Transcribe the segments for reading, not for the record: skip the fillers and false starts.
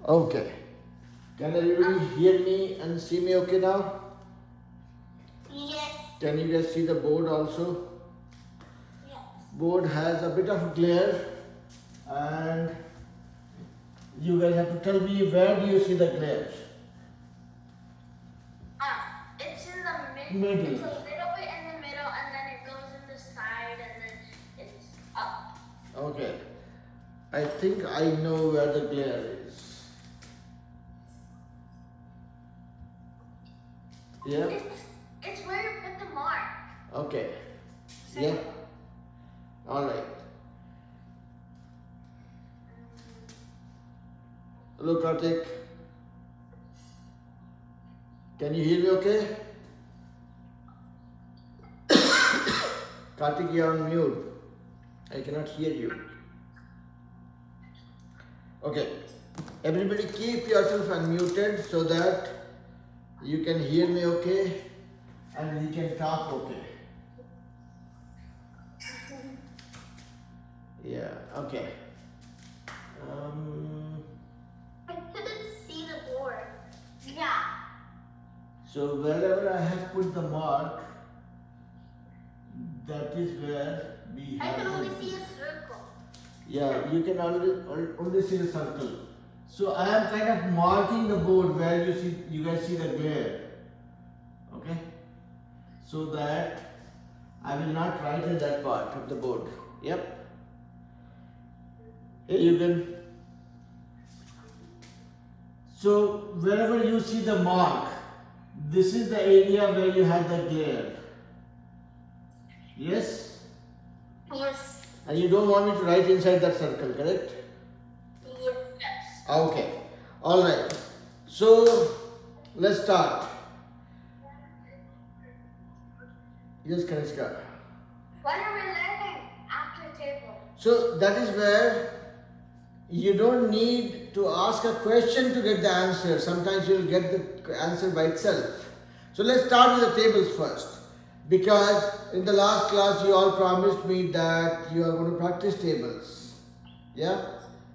Okay. Can everybody hear me and see me okay now? Yes. Can you guys see the board also? Yes. Board has a bit of glare and you guys have to tell me where do you see the glare? It's in the Middle. It's a little bit in the middle, and then it goes in the side, and then it's up. Okay. I think I know where the glare is. Yeah? It's where you put the mark. Okay. Yeah? Alright. Hello Karthik. Can you hear me okay? Karthik, you're on mute. I cannot hear you. Okay. Everybody keep yourself unmuted so that you can hear me okay and we can talk okay. Yeah, okay. I couldn't see the board. Yeah. So wherever I have put the mark, that is where we I have. can only see a circle. Yeah, you can only see the circle. So I am kind of marking the board where you guys see the glare. Okay? So that I will not write in that part of the board. Yep. Hey, you can. So wherever you see the mark, this is the area where you have the glare. Yes? Yes. And you don't want me to write inside that circle, correct? Yes. Okay. Alright. So let's start. Yes, Kanishka. What are we learning after table? So that is where you don't need to ask a question to get the answer. Sometimes you'll get the answer by itself. So let's start with the tables first. Because in the last class you all promised me that you are going to practice tables. Yeah?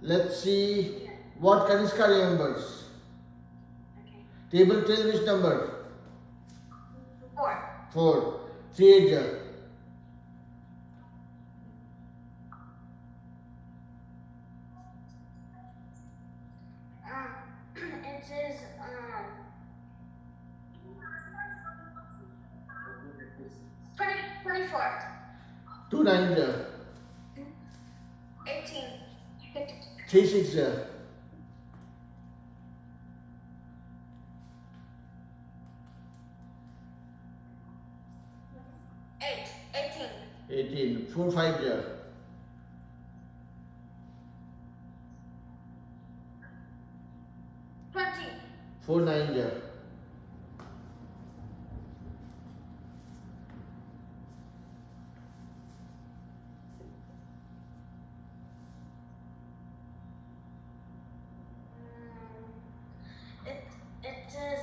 Let's see what Kanishka remembers. Okay. Table till which number? 4. 4. 3 8 ja. It says 24. 2 9 ja. 18. 3 6 ja. 18. 18. 4 5 ja. 20. 4 9 ja. It says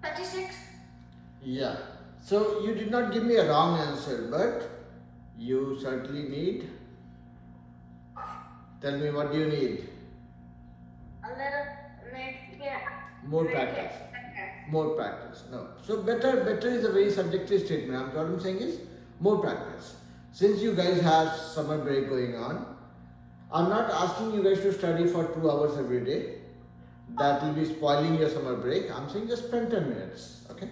26. Yeah. So you did not give me a wrong answer, but you certainly need. Tell me, what do you need? A little make More practice. More practice. No. So better is a very subjective statement. What I'm saying is more practice. Since you guys have summer break going on, I'm not asking you guys to study for 2 hours every day. That will be spoiling your summer break. I'm saying just spend 10 minutes. Okay?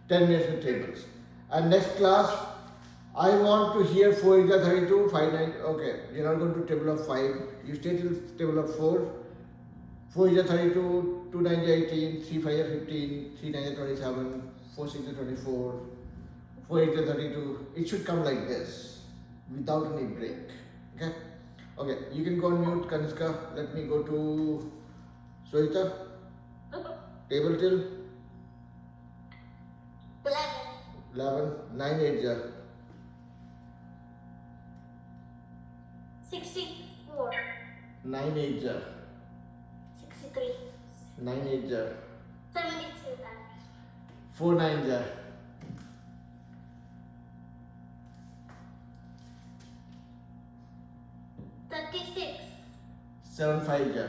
10 minutes with tables. And next class, I want to hear 4 is 32, 5 9. Okay, you're not going to table of 5. You stay till table of 4. 4 is 32, 2 9 is 18, 3 5 is 15, 3 9 is 27, 4 6 is 24, 4 8 is 32. It should come like this without any break. Okay? Okay, you can go on mute, Kanishka. Let me go to Sohita. Table till 11, 9 8 ja. 64. 9 8 ja. 63. 9 8 ja. 72. 4 9 ja. 36. 7 5 ja.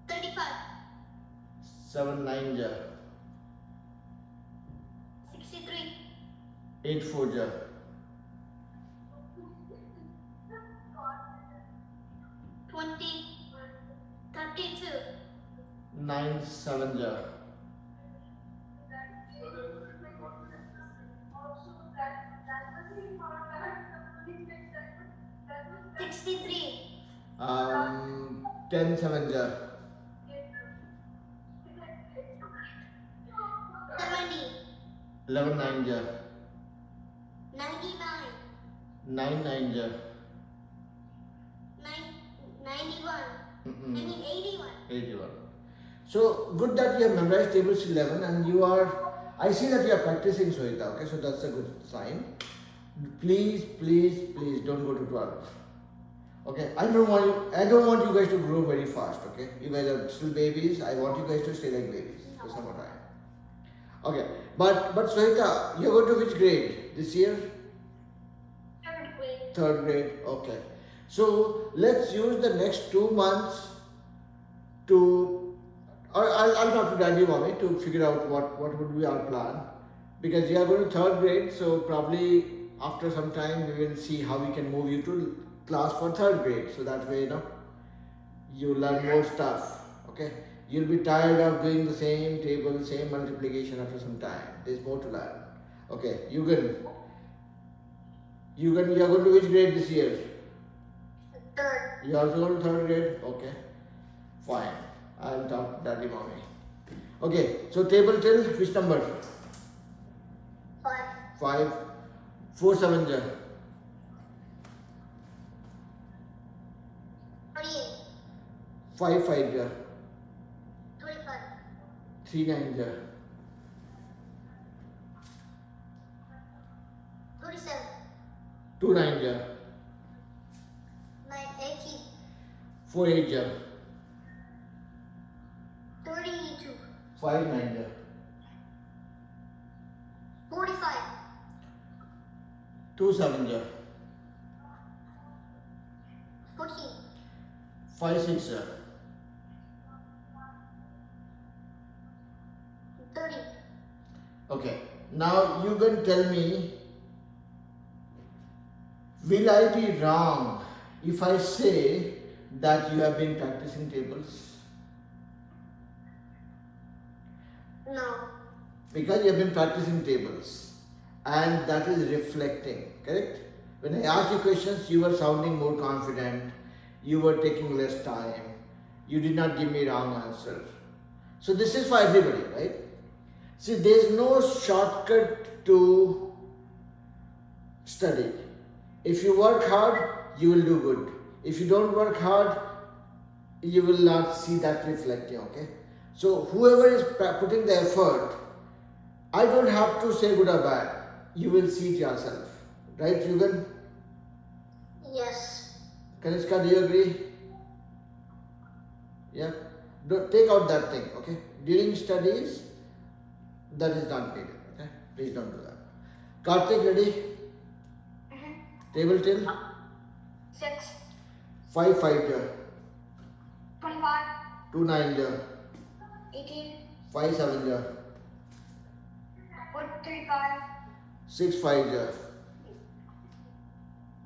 35. 7 9 ja. 63. 8 4 ja. 20. 32. 9 7 ja. 63. 10 7 ja. 70. 11 9 ja. 99. 9 9 ja. 91. Mm-mm. 81. 81. So good that you have memorized tables 11 and you are, I see that you are practicing Sohita, okay, so that's a good sign. Please, please, please don't go to 12. Okay, I don't want you guys to grow very fast, okay? You guys are still babies, I want you guys to stay like babies for some more time. Okay, but Sohita, you're going to which grade this year? 3rd grade. 3rd grade, okay. So let's use the next 2 months to, or I'll talk to daddy mommy to figure out what would be our plan, because you are going to 3rd grade, so probably after some time we will see how we can move you to class for 3rd grade, so that way you learn more stuff, okay. You'll be tired of doing the same table, same multiplication after some time. There's more to learn. Okay, you are going to which grade this year? 3rd. You also going to 3rd grade? Okay, fine. I'll talk to daddy mommy. Okay, so table till which number? 5. 5. 4 7 ja. 28. 5 5 ja. 25. 3 9 ja. 37. 2 9 ja. 18. 4 8 ja. 32. 5 9 ja. 45. 2 7 ja. 14. 5 6 ja. 30. Okay, now you can tell me, will I be wrong if I say that you have been practicing tables? No. Because you have been practicing tables and that is reflecting, correct? When I asked you questions, you were sounding more confident, you were taking less time, you did not give me wrong answer. So this is for everybody, right? See, there is no shortcut to study. If you work hard, you will do good. If you don't work hard, you will not see that reflecting, okay? So whoever is putting the effort, I don't have to say good or bad. You will see it yourself. Right, Yugan? Yes. Kanishka, do you agree? Yeah? Don't take out that thing, okay? During studies, that is not needed, okay? Please don't do that. Karthik, ready? Table till? 6. 5 5 ja. 25. 2 9 ja. 18. 5 7 ja. 35. 6 5 ja.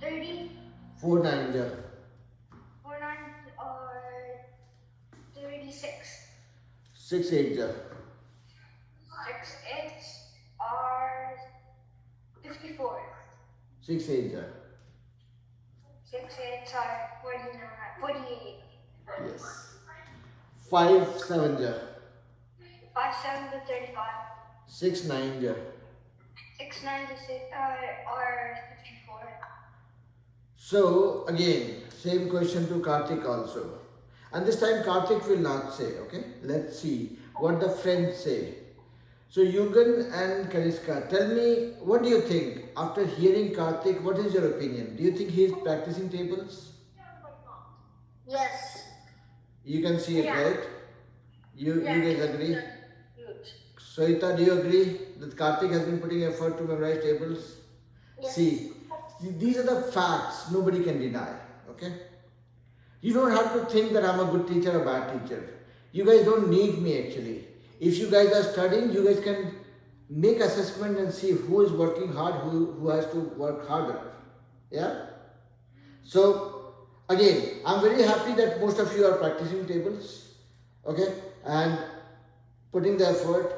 30. 4 9 ja. 49 or 36. 6 8 ja. 6 8 or 54. 6 8 ja. 6 8 are 49. 48. Yes. 5 7 ja. 5 7 to 35. 6 9 ja. 6 9 to 6 or 54. So again, same question to Karthik also. And this time Karthik will not say, okay? Let's see what the friends say. So Yugan and Kaniska, tell me, what do you think? After hearing Karthik, what is your opinion? Do you think he is practicing tables? Yes. You can see it, Yeah. right? You guys agree? Huge. Sohita, do you agree that Karthik has been putting effort to memorize tables? Yes. See, these are the facts nobody can deny. Okay? You don't have to think that I'm a good teacher or bad teacher. You guys don't need me actually. If you guys are studying, you guys can make assessment and see who is working hard, who has to work harder. Yeah? So, again, I'm very happy that most of you are practicing tables. Okay? And putting the effort.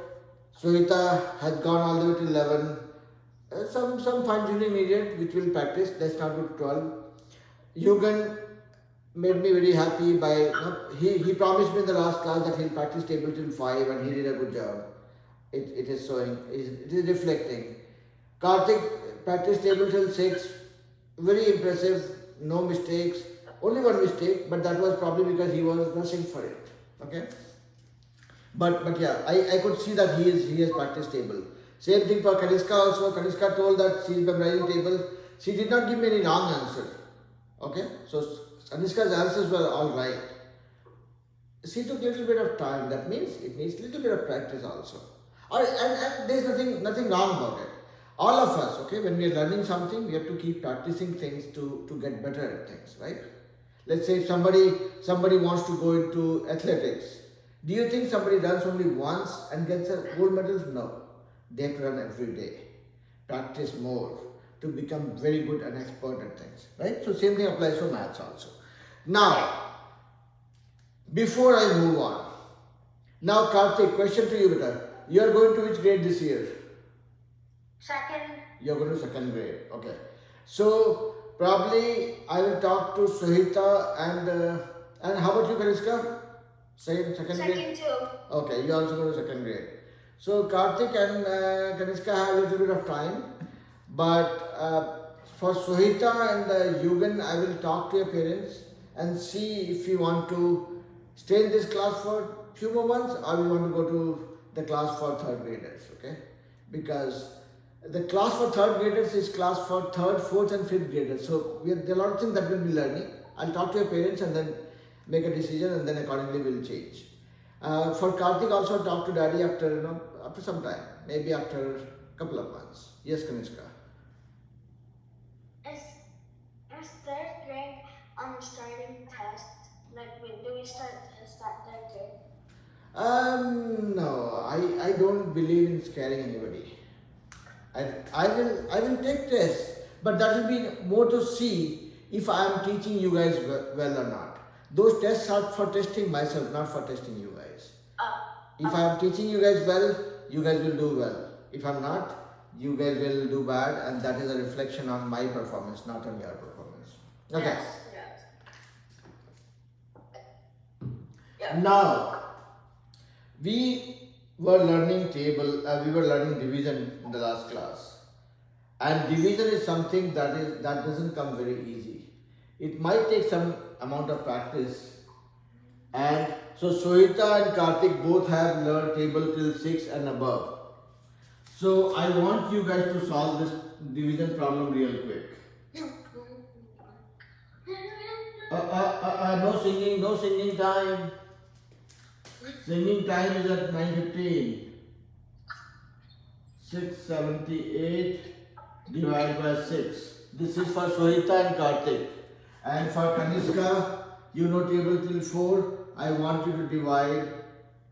Sohita has gone all the way to 11. Some fine tuning needed, which we'll practice. Let's not go to 12. Yugan made me very happy by he promised me in the last class that he'll practice table till 5 and he did a good job. It is showing, it is reflecting. Karthik practiced table till 6, very impressive, no mistakes, only one mistake, but that was probably because he was rushing for it. Okay. But yeah, I could see that he has practiced table. Same thing for Kaniska also. Kaniska told that she is memorizing table. She did not give me any wrong answer. Okay, so Kaniska's answers were all right. She took little bit of time. That means it needs little bit of practice also. And there's nothing wrong about it. All of us, okay, when we are learning something, we have to keep practicing things to get better at things, right? Let's say if somebody wants to go into athletics. Do you think somebody runs only once and gets a gold medal? No. They have to run every day. Practice more to become very good and expert at things. Right? So same thing applies for maths also. Now, before I move on, now Karthik, question to you beta. You are going to which grade this year? Second. You are going to second grade. Okay. So probably I will talk to Sohita and how about you, Kaniska? Second grade? Second too. Okay, you also go to second grade. So Karthik and Kaniska have a little bit of time, but for Sohita and Yugan, I will talk to your parents and see if you want to stay in this class for few more months or you want to go to the class for third graders. Okay, because the class for third graders is class for third, fourth, and fifth graders. So there are a lot of things that we'll be learning. I'll talk to your parents and then make a decision and then accordingly we'll change. For Karthik also talk to daddy after after some time, maybe after a couple of months. Yes, Kaniska. Is third grade starting test? Like do we start third grade? No, I don't believe in scaring anybody. I will take tests, but that will be more to see if I am teaching you guys well or not. Those tests are for testing myself, not for testing you guys. If I am teaching you guys well, you guys will do well. If I'm not, you guys will do bad, and that is a reflection on my performance, not on your performance. Okay. Yes. Now, we were learning we were learning division in the last class. And division is something that doesn't come very easy. It might take some amount of practice. And so Sohita and Karthik both have learned table till 6 and above. So I want you guys to solve this division problem real quick. No singing time. Singing time is at 9:15. 678 divided by 6. This is for Sohita and Karthik. And for Kaniska, you know table till 4. I want you to divide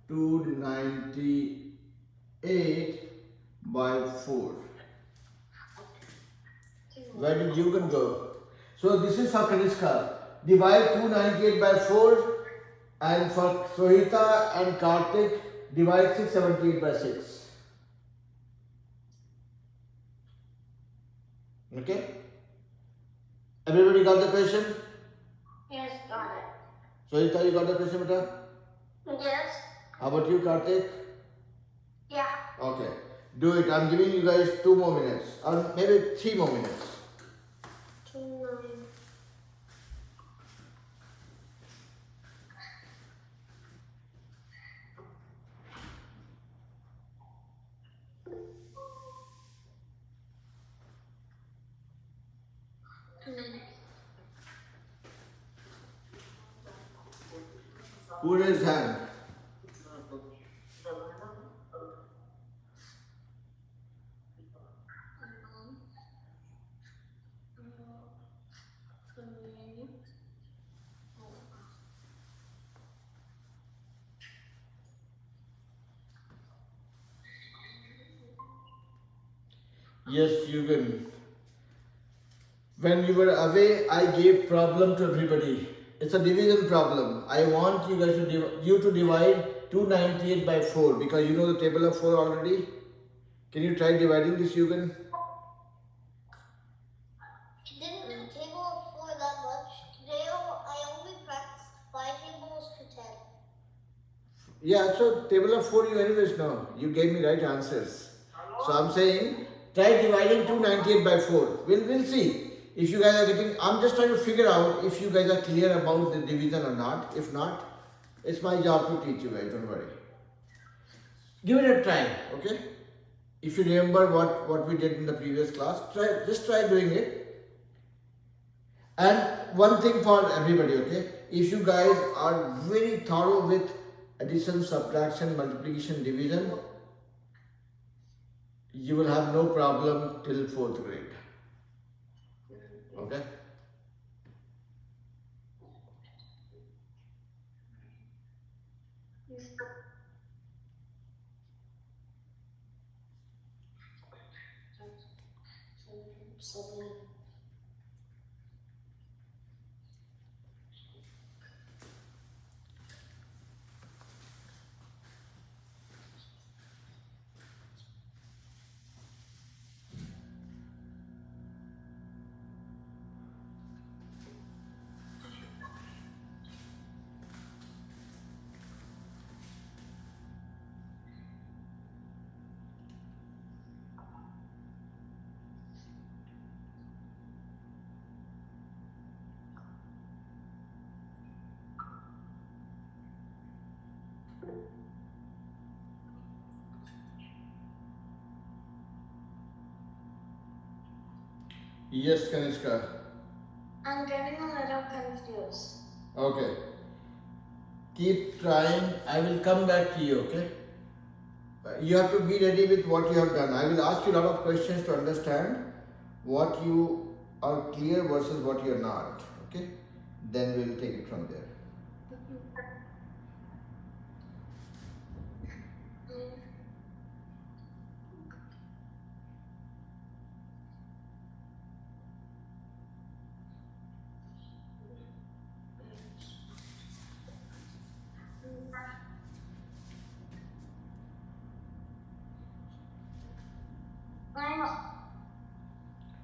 298 by 4. Where did you go? So this is for Kaniska. Divide 298 by 4. And for Sohita and Karthik, divide 678 by 6. Okay? Everybody got the question? Yes, got it. Sohita, you got the question, beta? Yes. How about you, Karthik? Yeah. Okay. Do it. I'm giving you guys 2 more minutes. Or maybe 3 more minutes. 2, 9. Who raised hand? Yes, you can. When you were away, I gave problem to everybody. It's a division problem. I want you guys to divide 298 by 4 because you know the table of 4 already. Can you try dividing this, Yugan? Didn't do table of 4 that much. Today I only practiced 5 tables to 10. Yeah, so table of 4 you anyways know. You gave me right answers. So I'm saying try dividing 298 by 4. We'll see. If you guys are getting, I'm just trying to figure out if you guys are clear about the division or not. If not, it's my job to teach you guys, don't worry. Give it a try, okay? If you remember what we did in the previous class, just try doing it. And one thing for everybody, okay? If you guys are very thorough with addition, subtraction, multiplication, division, you will have no problem till 4th grade. Okay? Yes, Kanishka. I'm getting a little confused. Okay. Keep trying. I will come back to you, okay? You have to be ready with what you have done. I will ask you a lot of questions to understand what you are clear versus what you are not, okay? Then we'll take it from there.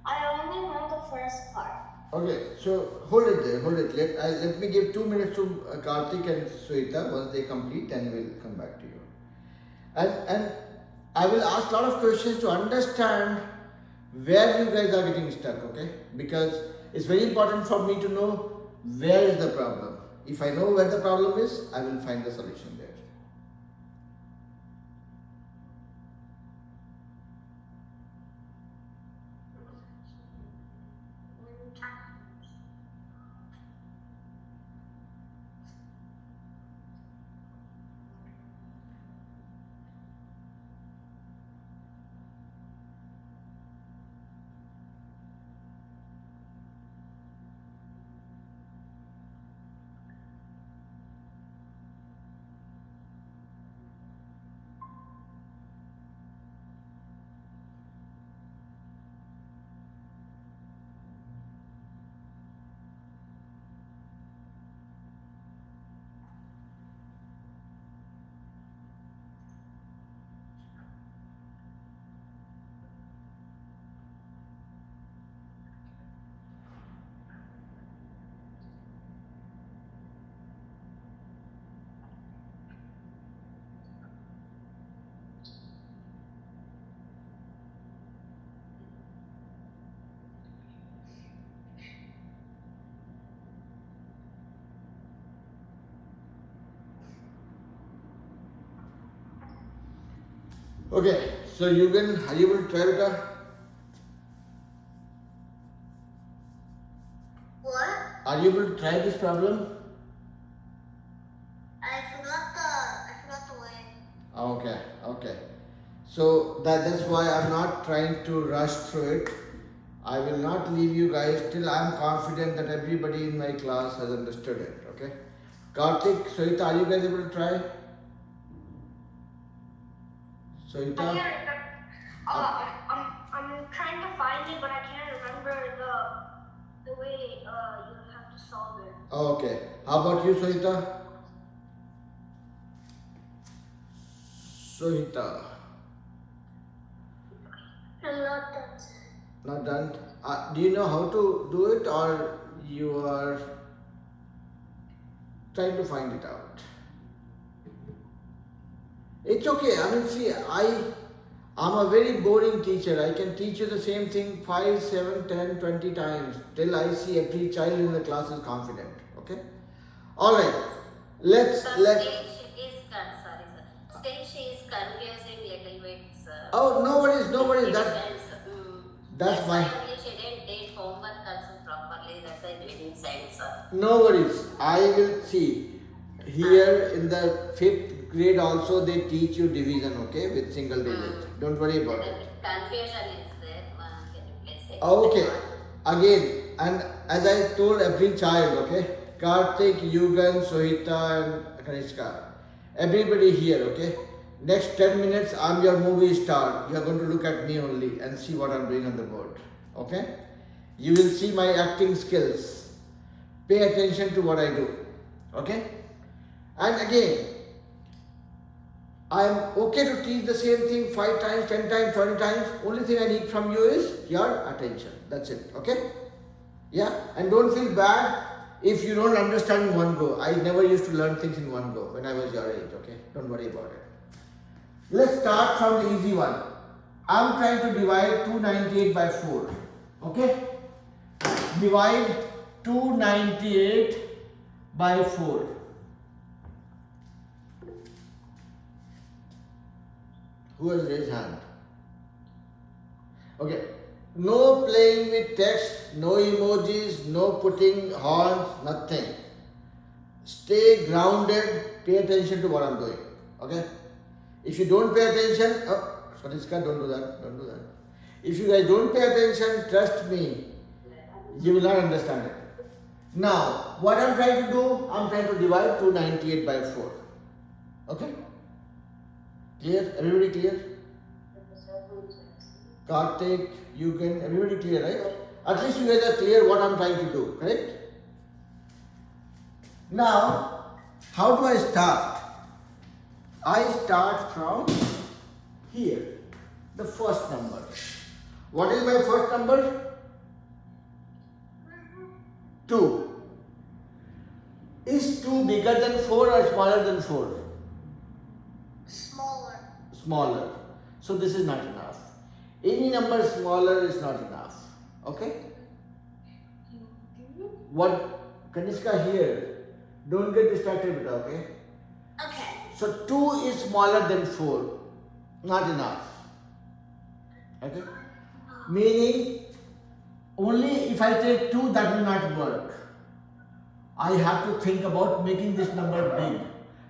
I only know the first part. Okay, so hold it there, hold it. Let me give 2 minutes to Karthik and Sweta. Once they complete, then we'll come back to you. And I will ask a lot of questions to understand where you guys are getting stuck, okay? Because it's very important for me to know where is the problem. If I know where the problem is, I will find the solution there. Okay, so Yugen, are you able to try it? What? Are you able to try this problem? I Okay, okay. So that's why I'm not trying to rush through it. I will not leave you guys till I'm confident that everybody in my class has understood it. Okay. Karthik, Sohita, are you guys able to try? Sohita? I can't remember. I'm trying to find it, but I can't remember the way you have to solve it. Okay. How about you, Sohita? Sohita. I'm not done. Not done. Do you know how to do it, or you are trying to find it out? It's okay. I mean, see, I'm a very boring teacher. I can teach you the same thing 5, 7, 10, 20 times till I see every child in the class is confident. Okay? Alright. Let's. Still she is confusing little bit, sir. Oh, no worries. That's why fine. only she didn't did homework also properly. That's why it didn't send, sir. No worries. I will see. Here in the 5th grade also they teach you division, okay, with single digit. Don't worry about it. Confusion is there. Can you please explain? Okay. Again, and as I told every child, okay, Karthik, Yugan, Sohita, and Kanishka, everybody here, okay. Next 10 minutes, I'm your movie star. You are going to look at me only and see what I'm doing on the board. Okay? You will see my acting skills. Pay attention to what I do. Okay? And again, I am okay to teach the same thing 5 times, 10 times, 20 times. Only thing I need from you is your attention. That's it. Okay? Yeah? And don't feel bad if you don't understand in one go. I never used to learn things in one go when I was your age. Okay? Don't worry about it. Let's start from the easy one. I'm trying to divide 298 by 4. Okay? Divide 298 by 4. Who has raised hand? Okay. No playing with text, no emojis, no putting horns, nothing. Stay grounded, pay attention to what I'm doing. Okay? If you don't pay attention, Saniska, don't do that. If you guys don't pay attention, trust me, you will not understand it. Now, what I'm trying to do, I'm trying to divide 298 by 4. Okay? Clear? Everybody clear? Karthik, Yugan, everybody clear, right? At least you guys are clear what I'm trying to do, correct? Now, how do I start? I start from here, the first number. What is my first number? 2. Is 2 bigger than 4 or smaller than 4? Smaller. Smaller. So this is not enough. Any number smaller is not enough. Okay? What Kanishka here, don't get distracted with that, okay? Okay. So 2 is smaller than 4. Not enough. Okay? Meaning, only if I take 2, that will not work. I have to think about making this number big.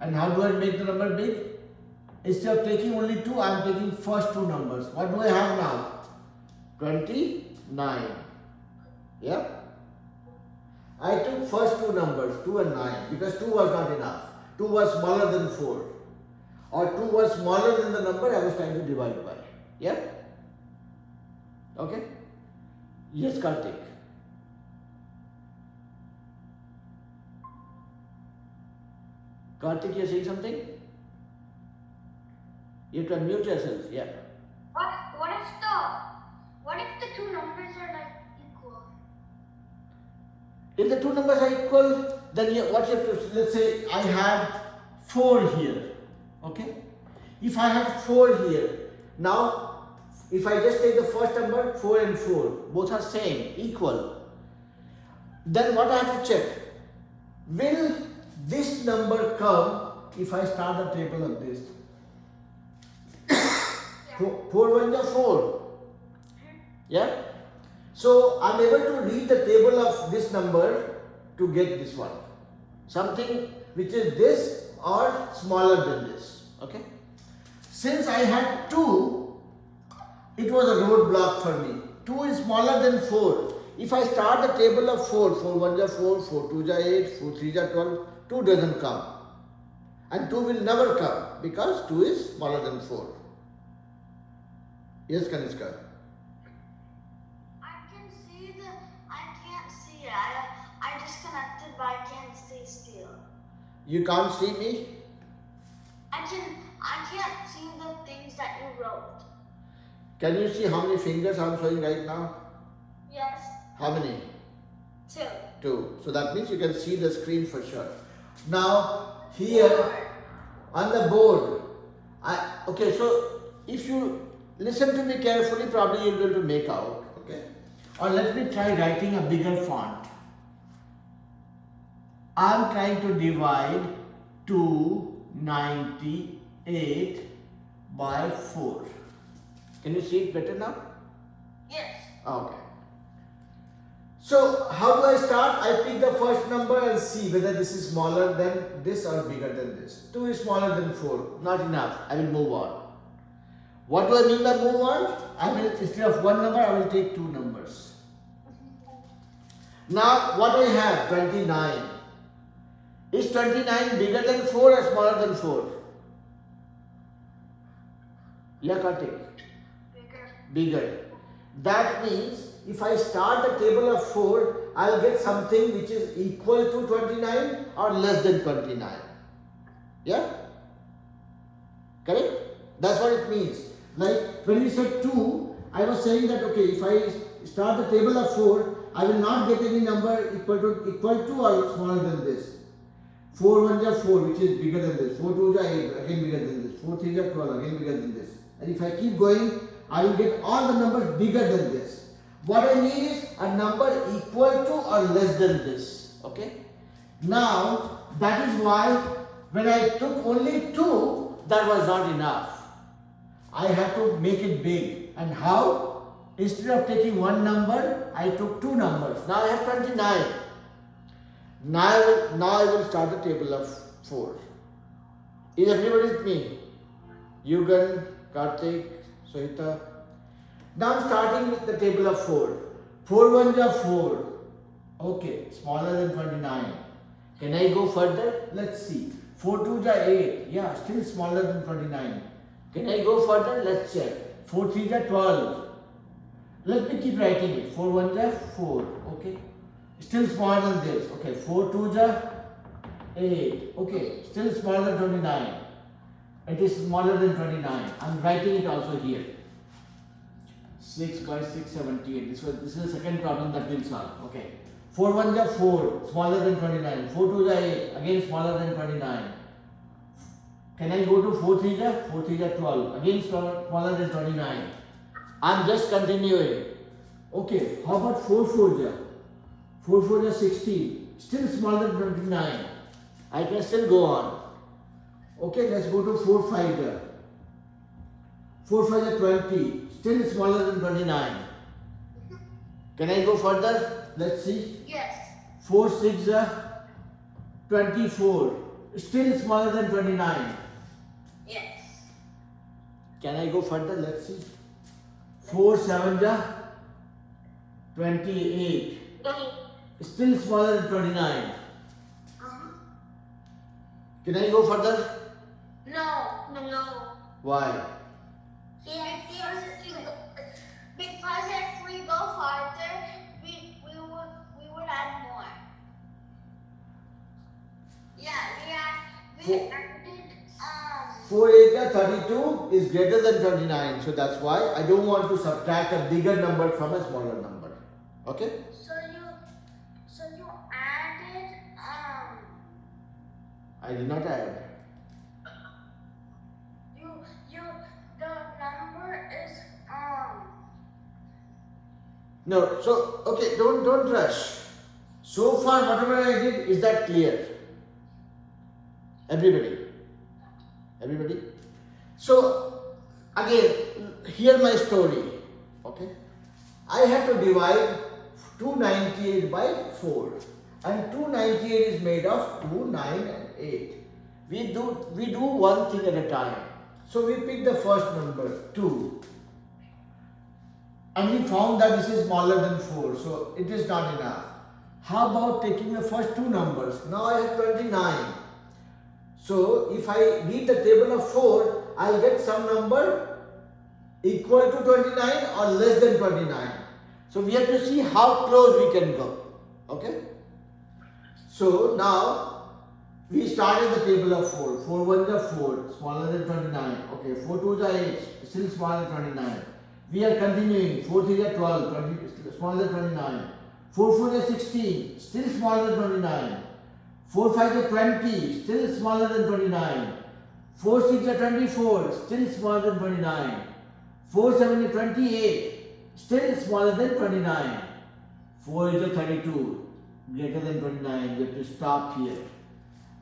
And how do I make the number big? Instead of taking only 2, I am taking first 2 numbers. What do I have now? 29. Yeah? I took first 2 numbers, 2 and 9, because 2 was not enough. 2 was smaller than 4. Or 2 was smaller than the number I was trying to divide by. Yeah? Okay? Yes, Karthik. Karthik, you're saying something? You have to unmute yourself. Yeah. What if the two numbers are like equal? If the 2 numbers are equal, then what you have to, let's say I have 4 here. Okay? If I have 4 here, now if I just take the first number, 4 and 4, both are same, equal. Then what I have to check? Will this number come if I start the table like this? 4 ones are 4. Yeah? So I'm able to read the table of this number to get this one. Something which is this or smaller than this. Okay? Since I had 2, it was a roadblock for me. 2 is smaller than 4. If I start the table of 4, 4 1 is 4, 4 2 is 8, 4 3 is 12, 2 doesn't come. And 2 will never come because 2 is smaller than 4. Yes, Kanishka? I can't see it. I disconnected, but I can't stay still. You can't see me? I can't see the things that you wrote. Can you see how many fingers I'm showing right now? Yes. How many? 2. 2. So that means you can see the screen for sure. Now, here on the board, okay, so if you listen to me carefully, probably you'll be able to make out, okay? Or let me try writing a bigger font. I'm trying to divide 298 by 4. Can you see it better now? Yes. Okay. So how do I start? I pick the first number and see whether this is smaller than this or bigger than this. 2 is smaller than 4. Not enough. I will move on. What do I mean by move on? Instead of one number, I will take 2 numbers. Now what I have? 29. Is 29 bigger than 4 or smaller than 4? Yeah, Kartik. Bigger. That means if I start the table of 4, I'll get something which is equal to 29 or less than 29. Yeah? Correct? That's what it means. Like when we said 2, I was saying that okay, if I start the table of 4, I will not get any number equal to or smaller than this. 4 1 is 4, which is bigger than this. 4 2 is 8, again bigger than this. 4 3 is 12, again bigger than this. And if I keep going, I will get all the numbers bigger than this. What I need is a number equal to or less than this. Okay? Now, that is why when I took only 2, that was not enough. I had to make it big. And how? Instead of taking one number, I took 2 numbers. Now I have 29. Now I will start the table of 4. Is everybody with me? Yugan, Kartik, Sohita. Now I'm starting with the table of 4. 4 1 is 4. Okay, smaller than 29. Can I go further? Let's see. 4 2 is 8. Yeah, still smaller than 29. Can I go further? Let's check. 4 3 is 12. Let me keep writing it. 4 1 is 4. Okay. Still smaller than this. Okay. 4 2 is 8. Okay. Still smaller than 29. It is smaller than 29. I'm writing it also here. 6 by 6, 78. This is the second problem that we'll solve. Okay. 4 1 is 4. Smaller than 29. 4 2 is 8. Again smaller than 29. Can I go to 4 3 is 4 3 is 12. Again smaller than 29. I'm just continuing. Okay. How about 4 4 is 4 4 is 16. Still smaller than 29. I can still go on. Okay, let's go to 4 5 is 4 5 is 20. Still smaller than 29. Can I go further? Let's see. Yes. 4 6 is 24. Still smaller than 29. Yes. Can I go further? Let's see. 4 7 is 28. Still smaller than 29. Can I go further? No. Why? Because if we go farther, we would add more. Yeah, we added 4 8 is 32 is greater than 29. So that's why I don't want to subtract a bigger number from a smaller number. Okay? So you added I did not add. the number is No, so okay, don't rush. So far, whatever I did, is that clear? Everybody? So again, hear my story. Okay? I had to divide 298 by 4. And 298 is made of 2, 9 and 8. We do one thing at a time. So we pick the first number 2. And we found that this is smaller than 4. So it is not enough. How about taking the first two numbers? Now I have 29. So if I read the table of 4, I'll get some number equal to 29 or less than 29. So we have to see how close we can go. Okay? So now we started the table of 4. 4 1s are 4, smaller than 29. Okay, 4 2s are 8, still smaller than 29. We are continuing. 4 3s are 12, 20, smaller than 29. 4 4s are 16, still smaller than 29. 4 5s are 20, still smaller than 29. 4 6s are 24, still smaller than 29. 4 7 is 28, still smaller than 29. 4 is a 32, greater than 29. We have to stop here.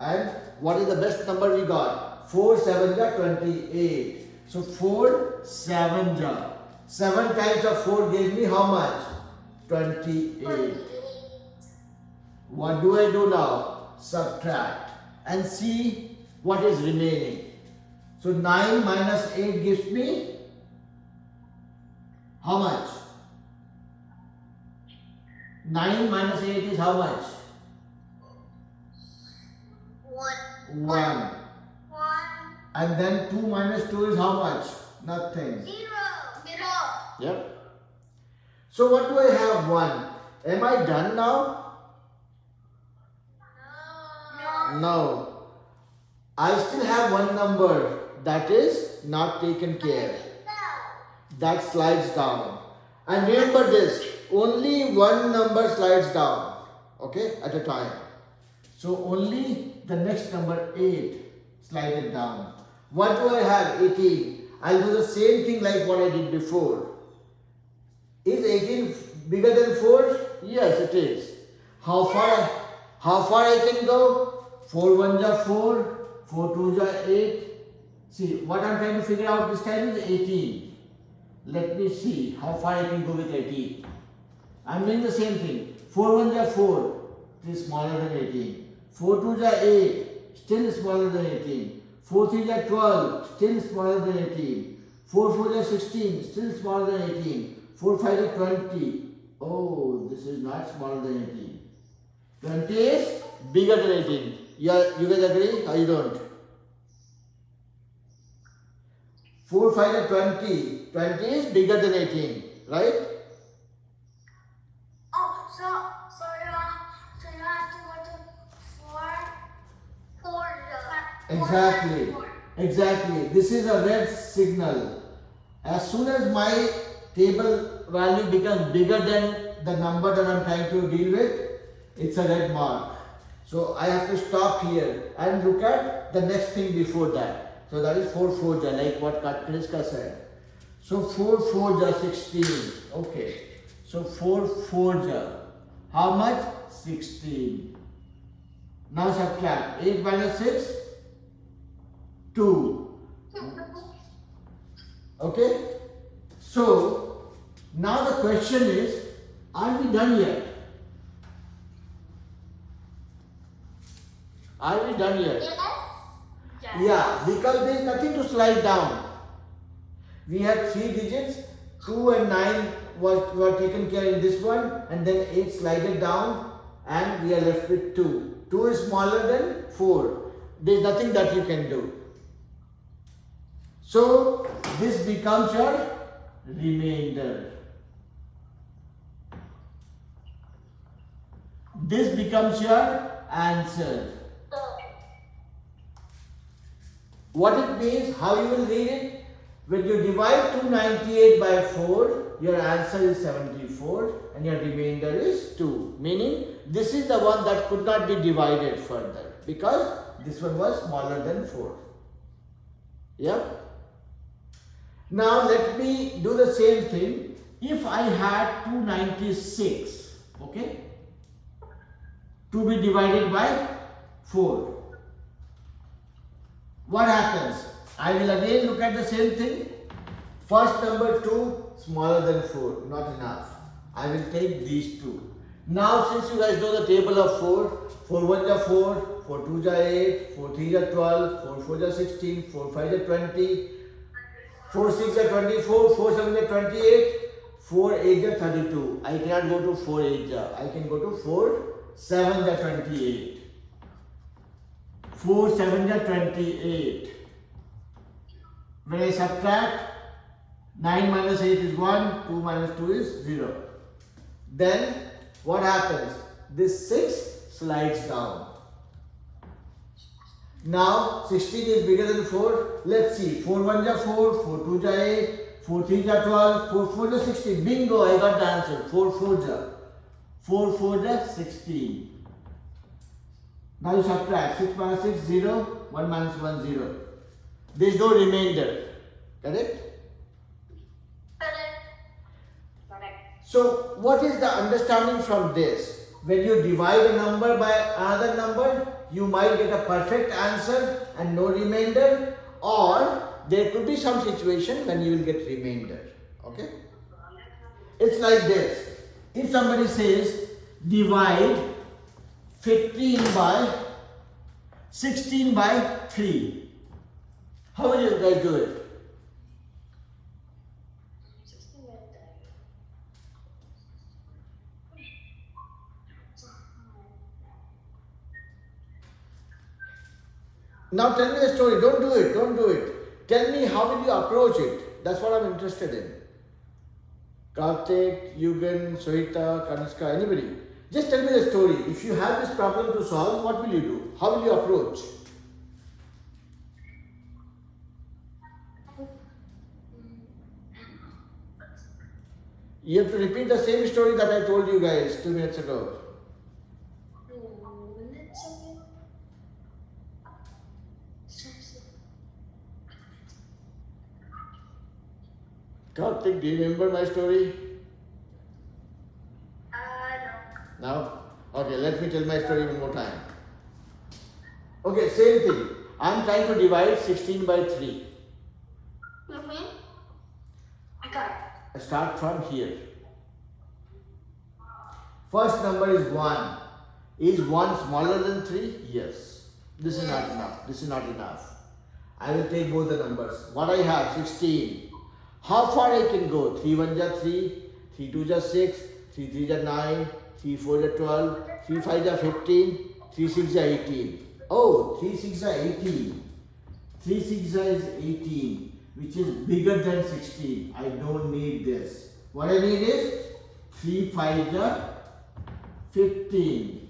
And what is the best number we got? 4 7 is 28. So 4 7 are. 7 times of 4 gave me how much? 28. What do I do now? Subtract and see what is remaining. So 9 minus 8 gives me how much? 9 minus 8 is how much? 1. 1. 1. And then 2 minus 2 is how much? Nothing. 0. Yep. So what do I have? 1. Am I done now? No. No. I still have one number that is not taken care. That slides down. And remember this, only one number slides down, okay, at a time. So only the next number 8 slide it down. What do I have? 18. I'll do the same thing like what I did before. Is 18 bigger than 4? Yes, it is. How far I can go? 4 1s are 4, 4 2s are 8. See, what I'm trying to figure out this time is 18. Let me see how far I can go with 18. I'm doing the same thing. 4 1s are 4, it is smaller than 18. 4 2s are 8, still smaller than 18. 4 3s are 12, still smaller than 18. 4 4s are 16, still smaller than 18. 4 5s are 20. Oh, this is not smaller than 18. 20 is bigger than 18. Yeah, you guys agree or you don't? 4 5 are 20. 20 is bigger than 18, right? Oh, so you have to go to 4. 4. Exactly. This is a red signal. As soon as my table value becomes bigger than the number that I'm trying to deal with, it's a red mark. So I have to stop here and look at the next thing before that. So that is 4 4s are like what Kriska said. So 4 4s are 16. Okay. So 4 4s are how much? 16. Now subtract. 8 minus 6? 2. Okay. So now the question is, are we done yet? Are we done yet? Yeah, because there is nothing to slide down. We had 3 digits, 2 and 9 were taken care in this one, and then 8 slided down, and we are left with 2. 2 is smaller than 4. There is nothing that you can do. So this becomes your remainder. This becomes your answer. What it means, how you will read it? When you divide 298 by 4, your answer is 74 and your remainder is 2. Meaning, this is the one that could not be divided further because this one was smaller than 4. Yep. Now let me do the same thing. If I had 296, okay, to be divided by 4. What happens? I will again look at the same thing. First number 2, smaller than 4, not enough. I will take these 2. Now since you guys know the table of 4, 4 1s are 4, 4 2s are 8, 4 3s are 12, 4 4s are 16, 4 5s are 20. 4 6 are 24, 4 7 are 28, 4 8 are 32. I cannot go to 4 8 I can go to 4 7 are 28. 4 7 are 28. When I subtract, 9 minus 8 is 1, 2 minus 2 is 0. Then what happens? This 6 slides down. Now 16 is bigger than 4. Let's see. 4 1 is 4, 4 2 is 8, 4 3 is 12, 4 4 is 16. Bingo, I got the answer. 4 4 is 4 4 is 16. Now you subtract. 6 minus 6 0, 1 minus 1 0. There is no remainder. Correct? Correct. So what is the understanding from this? When you divide a number by another number, you might get a perfect answer and no remainder, or there could be some situation when you will get remainder. Okay? It's like this. If somebody says divide 15 by 16 by 3, how will you guys do it? 16 by 3. Now tell me the story. Don't do it. Don't do it. Tell me how will you approach it. That's what I'm interested in. Karthik, Yugan, Sohita, Kanishka, anybody. Just tell me the story. If you have this problem to solve, what will you do? How will you approach? You have to repeat the same story that I told you guys 2 minutes ago. Karthik, do you remember my story? No. Now? Okay, let me tell my story one more time. Okay, same thing. I'm trying to divide 16 by 3. I got it. I start from here. First number is 1. Is 1 smaller than 3? Yes. This is not enough. This is not enough. I will take both the numbers. What I have? 16. How far I can go? 3 1 is 3, 3 2 is 6, 3 3 is 9, 3 4 is 12, 3 5 is 15, 3 6 is 18. Oh, 3 6 is 18. 3 6 is 18, which is bigger than 16. I don't need this. What I need is 3 5 is 15.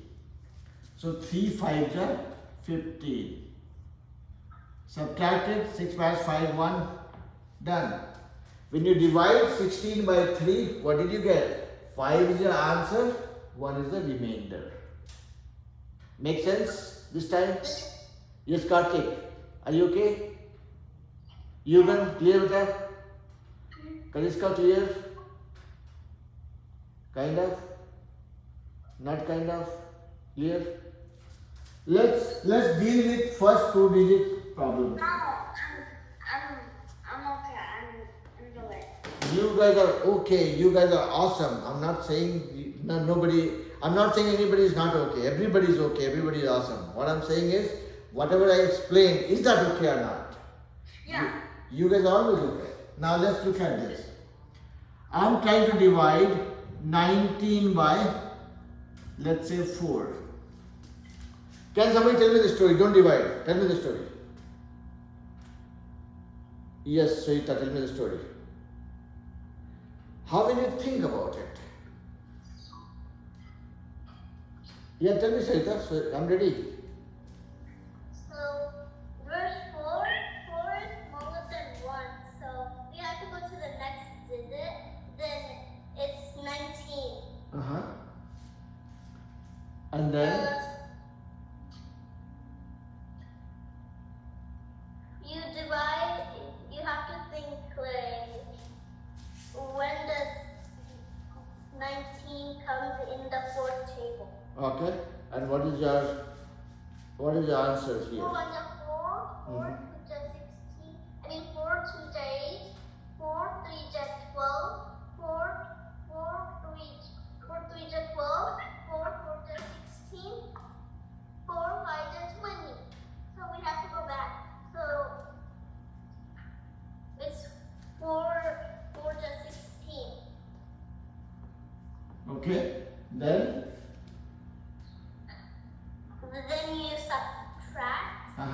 So 3 5 is 15. Subtracted 6 minus 5 1. Done. When you divide 16 by 3, what did you get? 5 is your answer, 1 is the remainder. Make sense this time? Yes, Karthik. Are you okay? Yugan, clear with that? Kanishka, clear? Kind of? Not kind of? Clear? Let's deal with first 2-digit problem. No, I'm okay. I'm the way. You guys are okay. You guys are awesome. I'm not saying nobody. I'm not saying anybody is not okay. Everybody is okay. Everybody is awesome. What I'm saying is, whatever I explain, is that okay or not? Yeah. You guys are always okay. Now let's look at this. I'm trying to divide 19 by, let's say, 4. Can somebody tell me the story? Don't divide. Tell me the story. Yes, Sohita, tell me the story. How will you think about it? Yeah, tell me, Sohita. So I'm ready. So, verse 4 is smaller than 1, so we have to go to the next digit, then it's 19. Uh-huh. And then? You divide, you have to think like, when does 19 comes in the fourth table? Okay. And what is your answer here? 4 1 is 4, 4 2 is 16, 4 2 is 8, 4 3 is 12, 4 3 is 12, 4 4 is 16, 4 5 is 20. So we have to go back. So it's Then Then you subtract 9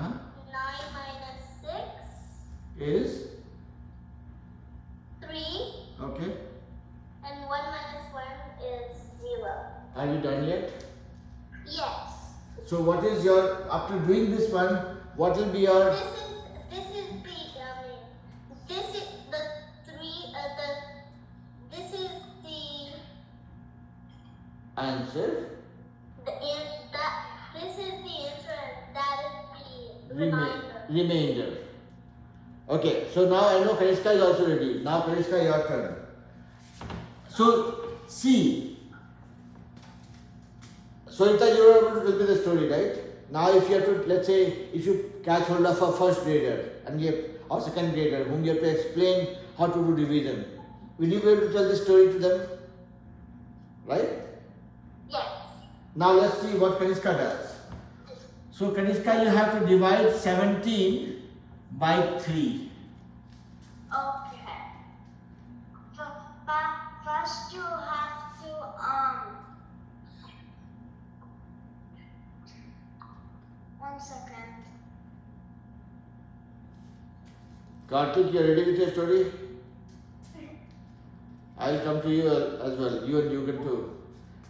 minus 6, is 3, okay. and 1 minus 1 is 0. Are you done yet? Yes. So what is your, after doing this one, what will be your, This is the this is the 3 this is the answer? this is the answer, and that is the Remainder. reminder. Okay, so now I know Kanishka is also ready. Now Kanishka, your turn. So, see. Sonita, you are able to tell me the story, right? Now if you have to, let's say, if you catch hold of a first grader and you have, or second grader whom you have to explain how to do division, will you be able to tell this story to them? Right? Yes. Now let's see what Kanishka does. So Kanishka, you have to divide 17 by 3. Okay. First you have to one second. Karthik, you are ready with your story? I'll come to you as well. You and Yugen too.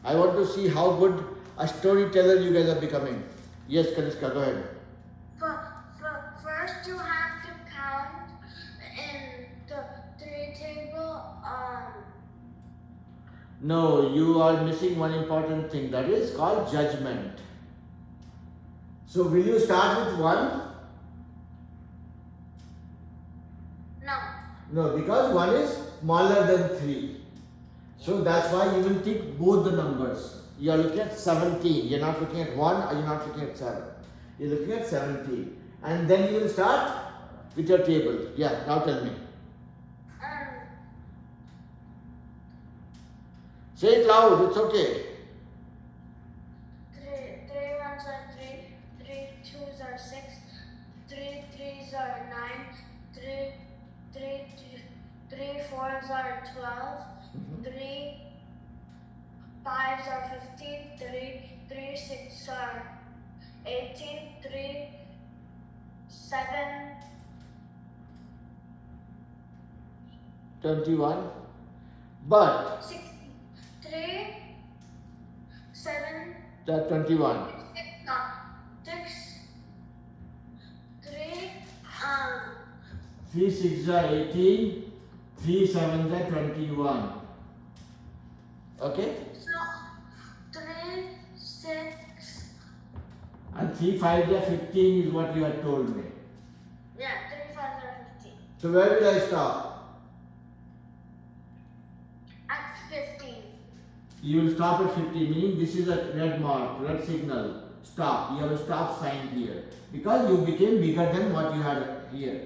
I want to see how good a storyteller you guys are becoming. Yes, Kanishka, go ahead. First you have to count in the 3 table. No, you are missing one important thing. That is called judgment. So will you start with 1? No. No, because 1 is smaller than 3. So that's why you will take both the numbers. You are looking at 17. You're not looking at 1 or you're not looking at 7. You're looking at 17. And then you will start with your table. Yeah, now tell me. Say it loud, it's okay. 3 ones are 3, 3 twos are 6, 3 threes are 9, 3 fours are 12, 3 fives are 15, 3 sixes are 18, 3 7 21. But 6 3 7 that 21. 6 3 3 6 are 18. 3 7 are 21. Okay? so 3 6 And 3 5 are 15 is what you had told me. yeah 3 5s are 15 So where will I stop? at 15. You will stop at 50, meaning this is a red mark, red signal. Stop. You have a stop sign here. Because you became bigger than what you had here.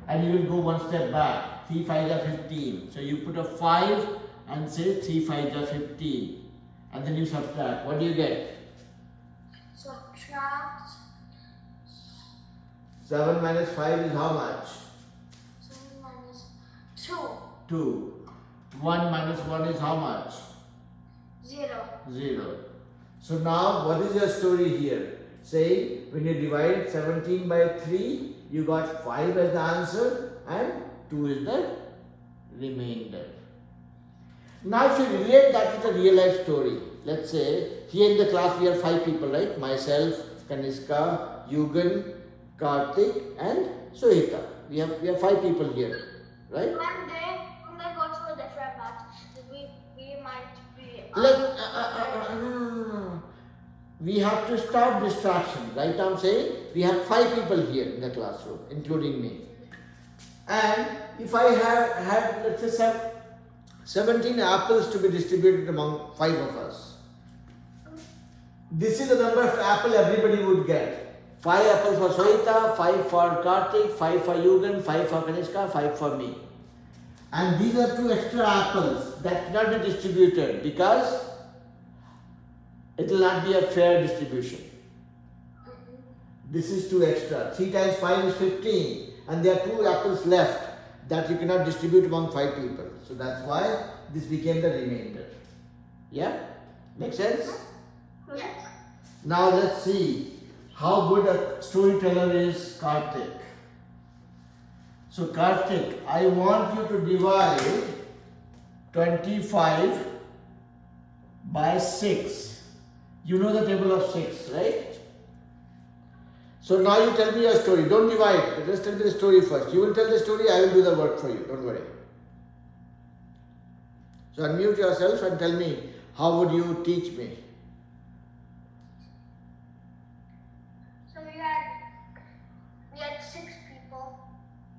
And you will go one step back. 3 5s are 15. So you put a 5 and say 3 5s are 15. And then you subtract. What do you get? Subtract 7 minus 5 is how much? 7 minus 2. 2. 1 minus 1 is how much? 0. 0. So now what is your story here? Say when you divide 17 by 3, you got 5 as the answer and 2 is the remainder. Now if you relate that with a real life story, let's say here in the class we are 5 people, right? Myself, Kanishka, Yugen, Karthik and Sohita. We have 5 people here, right? One day, when they go to a different batch, we might be. No. We have to stop distraction, right? I'm saying we have 5 people here in the classroom, including me. And if I had let's say 17 apples to be distributed among 5 of us, this is the number of apple everybody would get. 5 apples for Sohita, 5 for Karthik, 5 for Yugen, 5 for Kanishka, 5 for me. And these are 2 extra apples that cannot be distributed because it will not be a fair distribution. This is 2 extra. 3 times 5 is 15 and there are 2 apples left that you cannot distribute among 5 people. So that's why this became the remainder. Yeah? Make sense? Yes. Now let's see how good a storyteller is Karthik. So Karthik, I want you to divide 25 by 6. You know the table of 6, right? So now you tell me your story. Don't divide. Just tell me the story first. You will tell the story, I will do the work for you. Don't worry. So unmute yourself and tell me, how would you teach me? So we had 6 people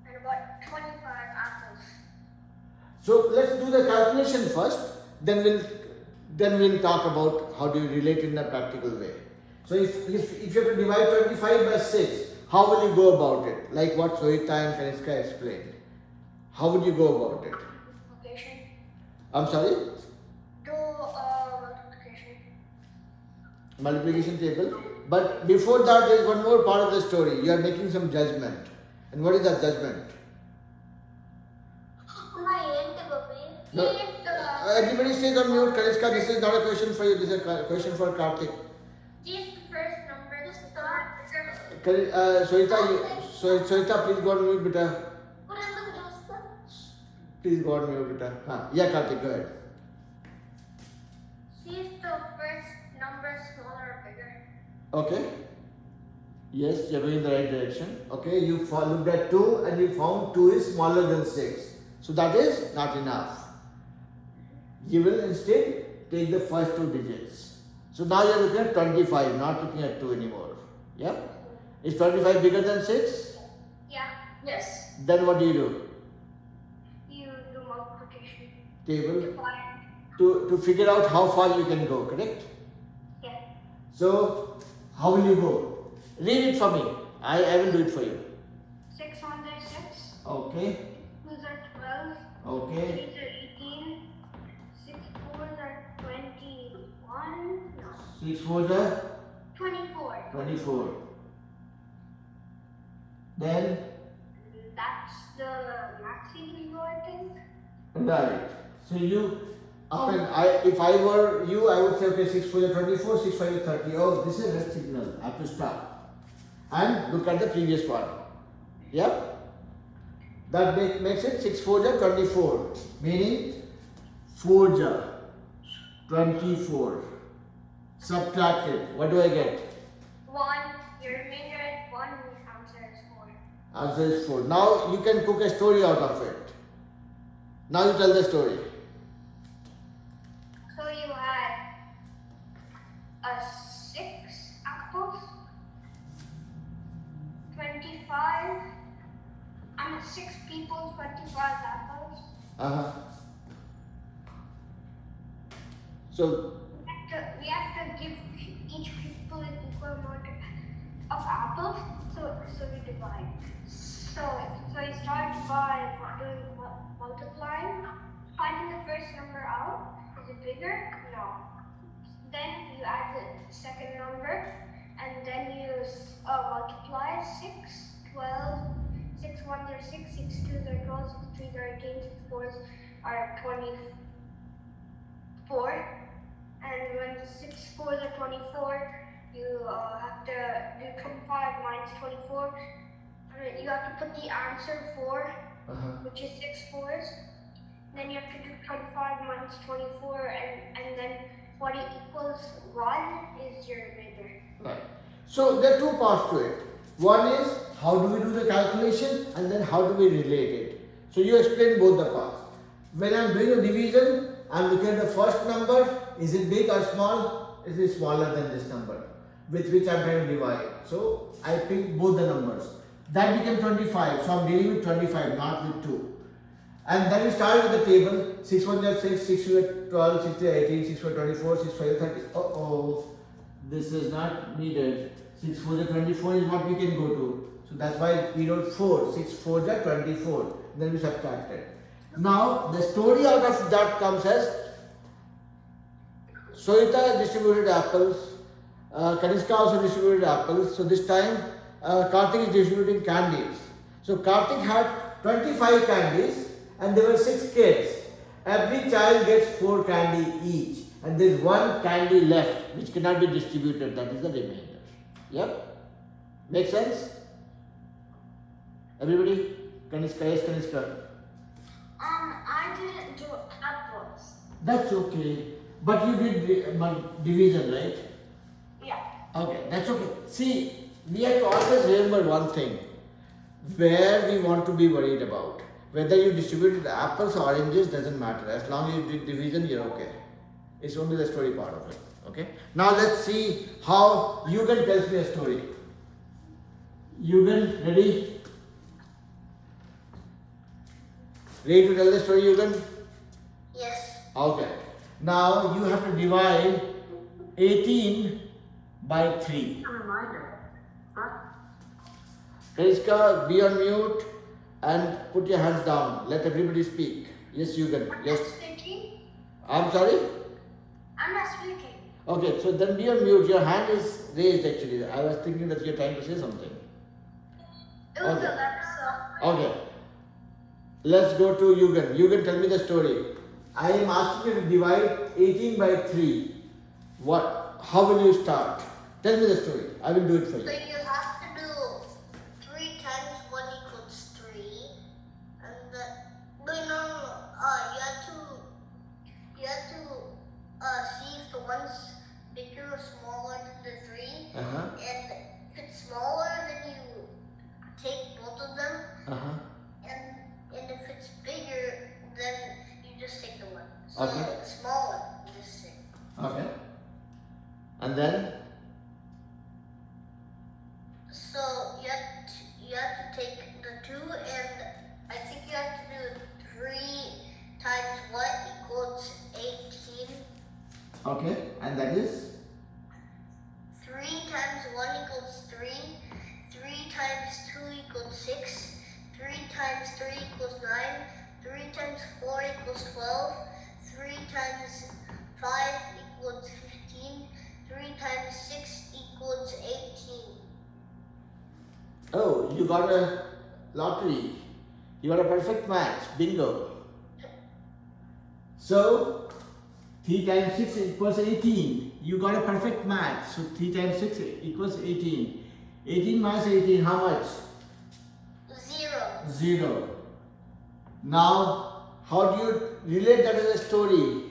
and about 25 apples. So let's do the calculation first, then we'll talk about how do you relate in a practical way. So if you have to divide 25 by 6, how will you go about it? Like what Sohita and Kaniska explained. How would you go about it? Multiplication. I'm sorry? Do multiplication. Multiplication table. But before that, there is one more part of the story. You are making some judgment. And what is that judgment? No. Everybody stays on mute. Kaniska, this is not a question for you. This is a question for Karthik. Just the first number to start. Sohita, please go on mute, beta. Please go on mute, beta. Yeah, Karthik, go ahead. See if the first number smaller or bigger. Okay. Yes, you're going in the right direction. Okay, you looked at 2 and you found 2 is smaller than 6. So that is not enough. You will instead take the first 2 digits. So now you're looking at 25, not looking at 2 anymore. Yeah? Is 25 bigger than 6? Yeah. Yes. Then what do? You do multiplication. Table. Divide. To figure out how far you can go, correct? Yeah. So, how will you go? Read it for me. I will do it for you. 6 under 6. Okay. 2s are 12. Okay. 3s are 18. 6 4s are 21. No. 6 4s are 24. 24. Then, That's the max you can go, I think. right. So if I were you, I would say, okay, 6 4 is 24, 6 5 is 30. Oh, this is a red signal. I have to stop. And look at the previous one. Yeah? That makes it 6 4 is 24. Meaning 4 is 24. Subtract it. What do I get? 1. Your remainder is 1. Your answer is 4. Answer is 4. Now you can cook a story out of it. Now you tell the story. So you had 6 apples, 25, and 6 people, 25 apples. So, We have to give each people an equal amount of apples, so we divide. So you start by doing multiplying, finding the first number out. Is it bigger? No. Then you add the second number, and then you multiply 6, 12, 6 1s are 6, 6 2s are 12, 6 3s are 18, 6 4s are 24. And when 6 4s are 24, you have to do 25 minus 24. You have to put the answer 4, which is 6 4s. Then you have to do 25 minus 24, and then what it equals 1 is your remainder. right. So there are 2 parts to it. One is how do we do the calculation, and then how do we relate it. So you explain both the parts. When I am doing a division, I am looking at the first number. Is it big or small? Is it smaller than this number with which I am trying to divide? So I pick both the numbers. That became 25. So I am dealing with 25, not with 2. And then we start with the table. 6 1 is 6, 6 2 is 12, 6 3 is 18, 6 4 is 24, 6 5 is 30. This is not needed. 6 4 is 24 is what we can go to. So that's why we wrote 4. 6 4 is 24. Then we subtracted. Now the story out of that comes as Sohita distributed apples, Kaniska also distributed apples. So this time Karthik is distributing candies. So Karthik had 25 candies and there were 6 kids. Every child gets 4 candy each. and there is one candy left which cannot be distributed. That is the remainder. Yep. Make sense? Everybody? Kanishka, yes, Kanishka. I didn't do apples. That's okay. But you did division, right? Yeah. Okay, that's okay. See, we have to always remember one thing. Where we want to be worried about. Whether you distributed apples or oranges doesn't matter. As long as you did division, you're okay. It's only the story part of it. Okay? Now let's see how Yugen tells me a story. Yugen, ready? Ready to tell the story, Yugen? Yes. Okay. Now you have to divide 18 by 3. Kanishka, be on mute and put your hands down. Let everybody speak. Yes, Yugen. I'm Yes. not speaking. I'm sorry? I'm not speaking. Okay, so then be on mute. Your hand is raised actually. I was thinking that you're trying to say something. It was Okay. Alexa. Okay. Let's go to Yugen. Yugen, tell me the story. I am asking you to divide 18 by 3. How will you start? Tell me the story. I will do it for So you. you have to do 3 times 1 equals 3. And the, no. You have to see if the one's bigger or smaller than the 3. Uh-huh. And if it's smaller, then you take both of them. Uh-huh. And if it's bigger, then you just take the one. So Okay. if it's smaller, you just take. Okay. And then? So you have to take the 2, and I think you have to do 3 times what equals 18. Okay. And that is? 3 times 1 equals 3. 3 times 2 equals 6. 3 times 3 equals 9. 3 times 4 equals 12. 3 times 5 equals 15. 3 times 6 equals 18. Oh, you got a lottery. You got a perfect match. Bingo. So, 3 times 6 equals 18. You got a perfect match. So, 3 times 6 equals 18. 18 minus 18, how much? 0. 0. Now, how do you relate that as a story?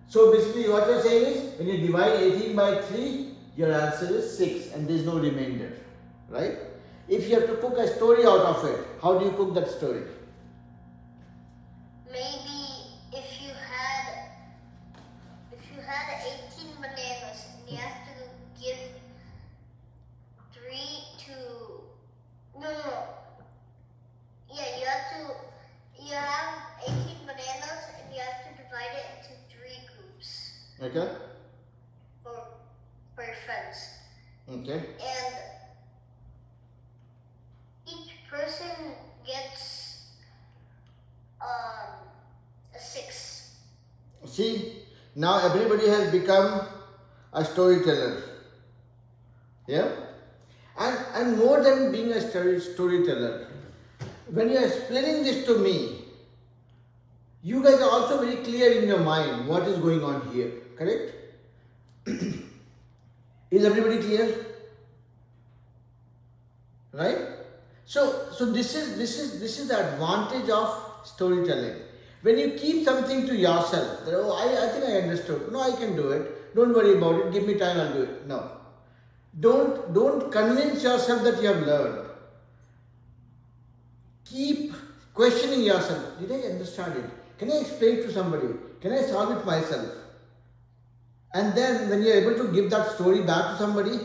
So basically what you're saying is, when you divide 18 by 3, your answer is 6 and there is no remainder. Right? If you have to cook a story out of it, how do you cook that story? Maybe if you had 18 bananas and you have to give 3 to no. Yeah, you have 18 bananas and you have to divide it into 3 groups Okay? for your friends. Okay. And each person gets a 6. See, now everybody has become a storyteller. Yeah? And more than being a storyteller, when you are explaining this to me, you guys are also very clear in your mind what is going on here. Correct? Is everybody clear? Right? So this is the advantage of storytelling. When you keep something to yourself, that, oh, I think I understood. No, I can do it. Don't worry about it. Give me time, I'll do it. No. Don't convince yourself that you have learned. Keep questioning yourself. Did I understand it? Can I explain it to somebody? Can I solve it myself? And then when you're able to give that story back to somebody,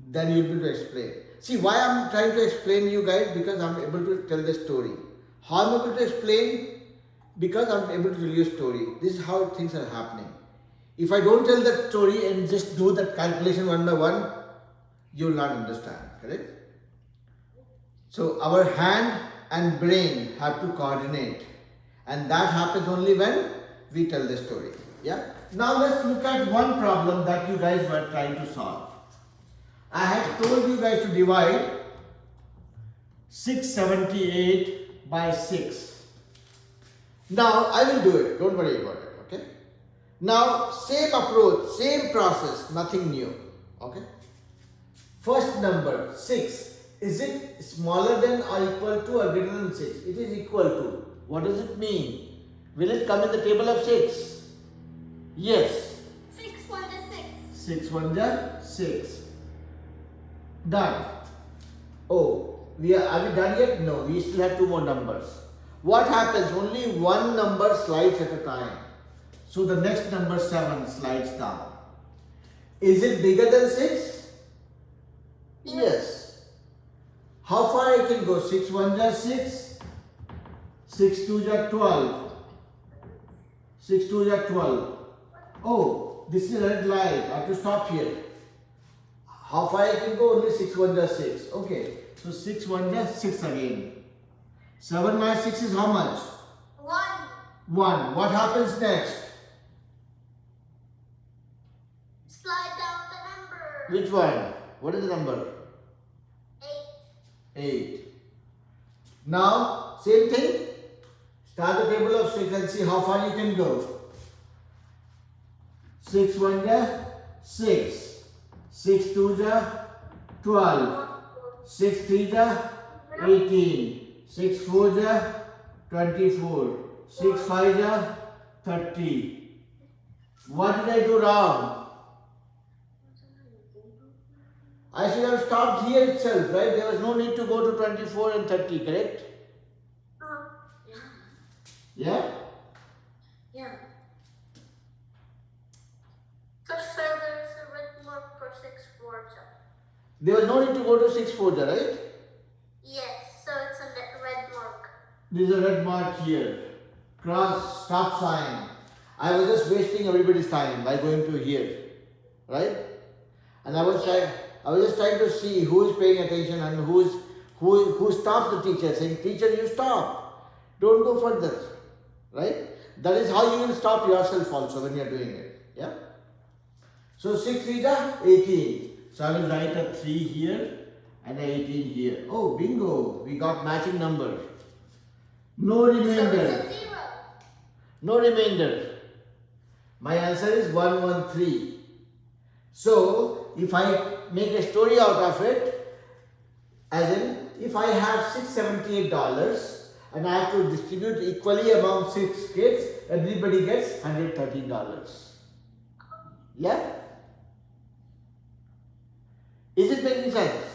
then you'll be able to explain. See why I'm trying to explain you guys? Because I'm able to tell the story. How I'm able to explain? Because I'm able to tell you a story. This is how things are happening. If I don't tell that story and just do that calculation one by one, you will not understand. Correct? So our hand and brain have to coordinate, and that happens only when we tell the story. Yeah. Now let's look at one problem that you guys were trying to solve. I had told you guys to divide 678 by 6. Now I will do it. Don't worry about it. Okay. Now same approach, same process, nothing new. Okay. First number 6. Is it smaller than or equal to or greater than 6? It is equal to. What does it mean? Will it come in the table of 6? Yes. 6 1 is 6. 6 1 is 6. Done. Oh, are we done yet? No, we still have 2 more numbers. What happens? Only one number slides at a time. So the next number 7 slides down. Is it bigger than 6? Yes. How far I can go? 6 1 is 6. 6 2 is 12. 6 2 is 12. Oh, this is a red light. I have to stop here. How far I can go? Only 6 1 is 6. Okay. So 6 1 is 6 again. 7 minus 6 is how much? 1. 1. What happens next? Slide down the number. Which one? What is the number? 8. 8. Now, same thing. Start the table of 6 and see how far you can go. 6 1 is 6. 6 2 is 12. 6 3 is 18. 6 4 is 24. 6 5 is 30. What did I do wrong? I should have stopped here itself, right? There was no need to go to 24 and 30, correct? Yeah? Yeah. So there's a red mark for 6 4. There was no need to go to 6 4, right? Yes, so it's a red mark. There is a red mark here. Cross, stop sign. I was just wasting everybody's time by going to here, right? And I was just trying to see who is paying attention and who stops the teacher, saying, "Teacher, you stop. Don't go further." Right? That is how you will stop yourself also when you are doing it. Yeah? So 6 3 is 18. So I will write a 3 here and a 18 here. Oh, bingo! We got matching number. No So remainder. it's a 0. No remainder. My answer is 113. So, if I make a story out of it, as in, if I have $678 and I have to distribute equally among 6 kids, everybody gets $113. Yeah? Is it making sense?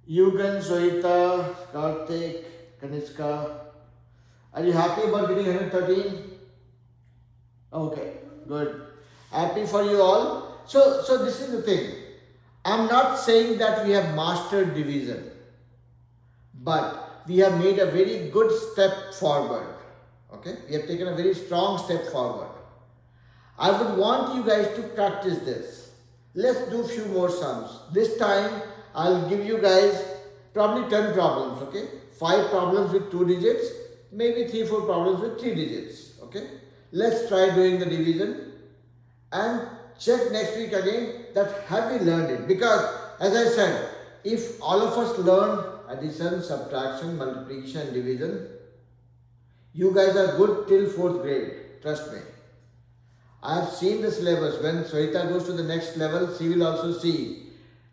Yugan, Sohita, Karthik, Kanishka, are you happy about getting 113? Okay, good. Happy for you all. So this is the thing. I'm not saying that we have mastered division, but we have made a very good step forward. Okay, we have taken a very strong step forward. I would want you guys to practice this. Let's do few more sums. This time I'll give you guys probably 10 problems. Okay, 5 problems with 2 digits, maybe 3-4 problems with 3 digits. Okay, let's try doing the division and check next week again that have we learned it. Because as I said, if all of us learn addition, subtraction, multiplication and division, you guys are good till 4th grade. Trust me. I have seen the syllabus. When Sohita goes to the next level, she will also see.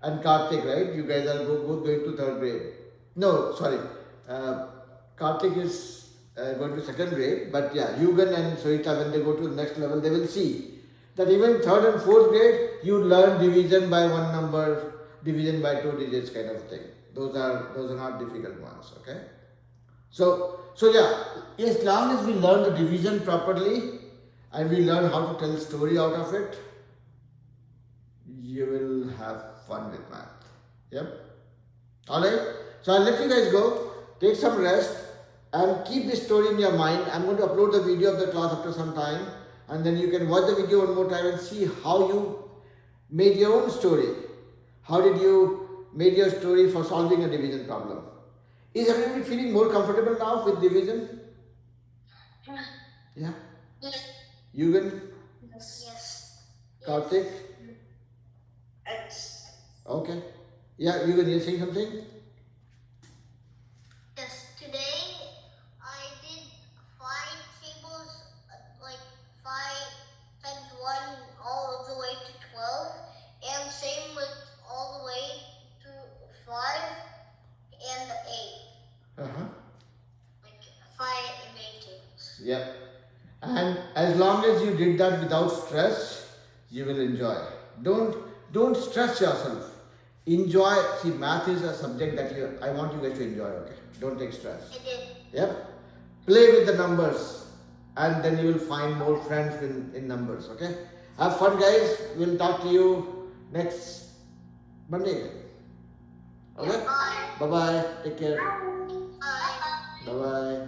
And Karthik, right? You guys are both going to 3rd grade. No, sorry. Karthik is going to 2nd grade. But yeah, Yugan and Sohita, when they go to the next level, they will see that even 3rd and 4th grade, you learn division by one number, division by 2 digits kind of thing. Those are not difficult ones, okay? So yeah, as long as we learn the division properly and we learn how to tell a story out of it, you will have fun with math. Yep. Alright? So I'll let you guys go, take some rest and keep this story in your mind. I'm going to upload the video of the class after some time, and then you can watch the video one more time and see how you made your own story. How did you made your story for solving a division problem? Is everybody feeling more comfortable now with division? Yeah? Yes. Yugan? Yes. Karthik? It's Okay. Yeah, Yugan, you're saying something? Yes, today I did And as long as you did that without stress, you will enjoy. Don't stress yourself. Enjoy. See, math is a subject that I want you guys to enjoy, okay? Don't take stress. I did. Yep. Play with the numbers and then you will find more friends in numbers, okay? Have fun, guys. We'll talk to you next Monday. Okay? Bye. Bye-bye. Take care. Bye. Bye-bye.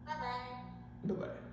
Bye-bye. Bye-bye.